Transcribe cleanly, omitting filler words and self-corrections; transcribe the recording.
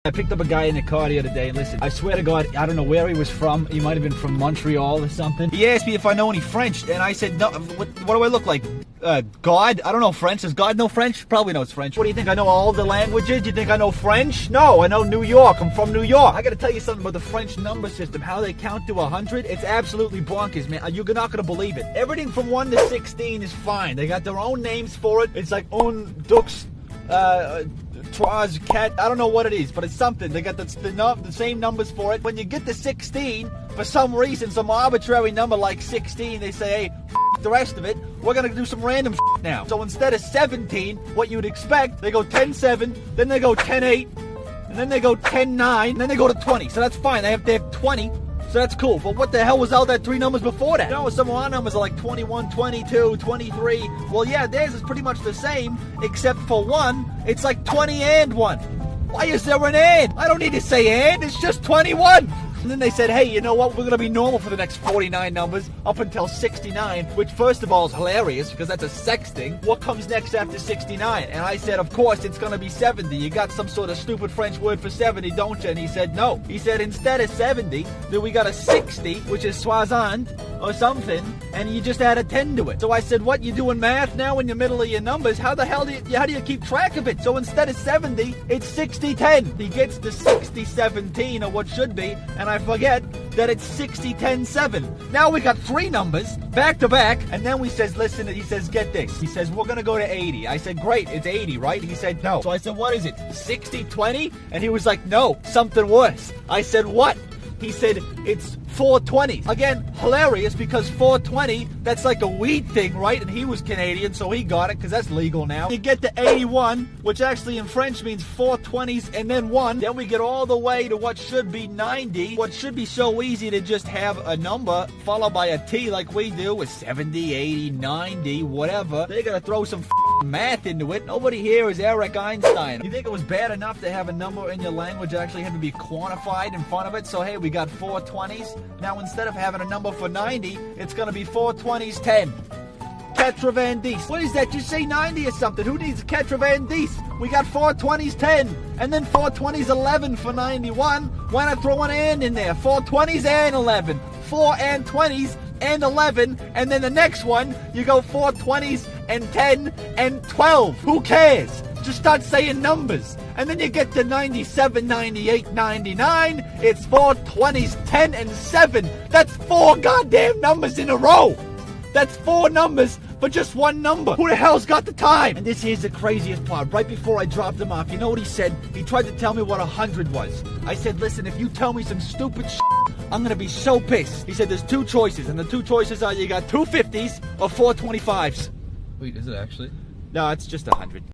I picked up a guy in the car the other day, and listen, I swear to God, I don't know where he was from. He might have been from Montreal or something. He asked me if I know any French, and I said, no, what do I look like? God? I don't know French. Does God know French? Probably knows French. What do you think? I know all the languages? You think I know French? No, I know New York. I'm from New York. I gotta tell you something about the French number system, how they count to 100. It's absolutely bonkers, man. You're not gonna believe it. Everything from 1 to 16 is fine. They got their own names for it. It's like un, dux, trois, cat, I don't know what it is, but it's something. They got the same numbers for it. When you get to 16, for some reason, some arbitrary number like 16, they say, hey, the rest of it, we're gonna do some random now. So instead of 17, what you'd expect, they go 10-7, then they go 10-8, and then they go 10-9, and then they go to 20. So that's fine. They have 20. So that's cool, but what the hell was all that 3 numbers before that? You know, some of our numbers are like 21, 22, 23. Well, yeah, theirs is pretty much the same, except for 1, it's like 20 and 1. Why is there an and? I don't need to say and, it's just 21. And then they said, hey, you know what? We're going to be normal for the next 49 numbers up until 69, which first of all is hilarious because that's a sex thing. What comes next after 69? And I said, of course, it's going to be 70. You got some sort of stupid French word for 70, don't you? And he said, no. He said, instead of 70, then we got a 60, which is soixante or something, and you just add a 10 to it. So I said, what, you doing math now in the middle of your numbers? How the hell how do you keep track of it? So instead of 70, it's 60-10. He gets to 60-17 or what should be, and I forget that it's 60-10-7. Now we got 3 numbers back to back, and then he says, listen, he says, get this. He says, we're gonna go to 80. I said, great, it's 80, right? He said, no. So I said, what is it, 60-20? And he was like, no, something worse. I said, what? He said, it's 420. Again, hilarious because 420, that's like a weed thing, right? And he was Canadian, so he got it because that's legal now. You get to 81, which actually in French means 420s and then 1. Then we get all the way to what should be 90. What should be so easy to just have a number followed by a T like we do with 70, 80, 90, whatever. They gotta throw some math into it. Nobody here is Eric Einstein. You think it was bad enough to have a number in your language actually have to be quantified in front of it? So hey, we got 420s. Now instead of having a number for 90, it's gonna be 420s 10. Quatre-vingt-dix. What is that? Just say 90 or something. Who needs quatre-vingt-dix? We got 420s 10, and then 420s 11 for 91. Why not throw an and in there? 420s and 11. 4 and 20s and 11, and then the next one, you go 420s and 10 and 12. Who cares? Just start saying numbers. And then you get to 97, 98, 99. It's 420s, 10, and 7. That's 4 goddamn numbers in a row. That's 4 numbers for just 1 number. Who the hell's got the time? And this here's the craziest part. Right before I dropped him off, you know what he said? He tried to tell me what 100 was. I said, listen, if you tell me some stupid I'm gonna be so pissed. He said there's 2 choices, and the 2 choices are you got 2 50s or 4 25s. Wait, is it actually? No, it's just 100.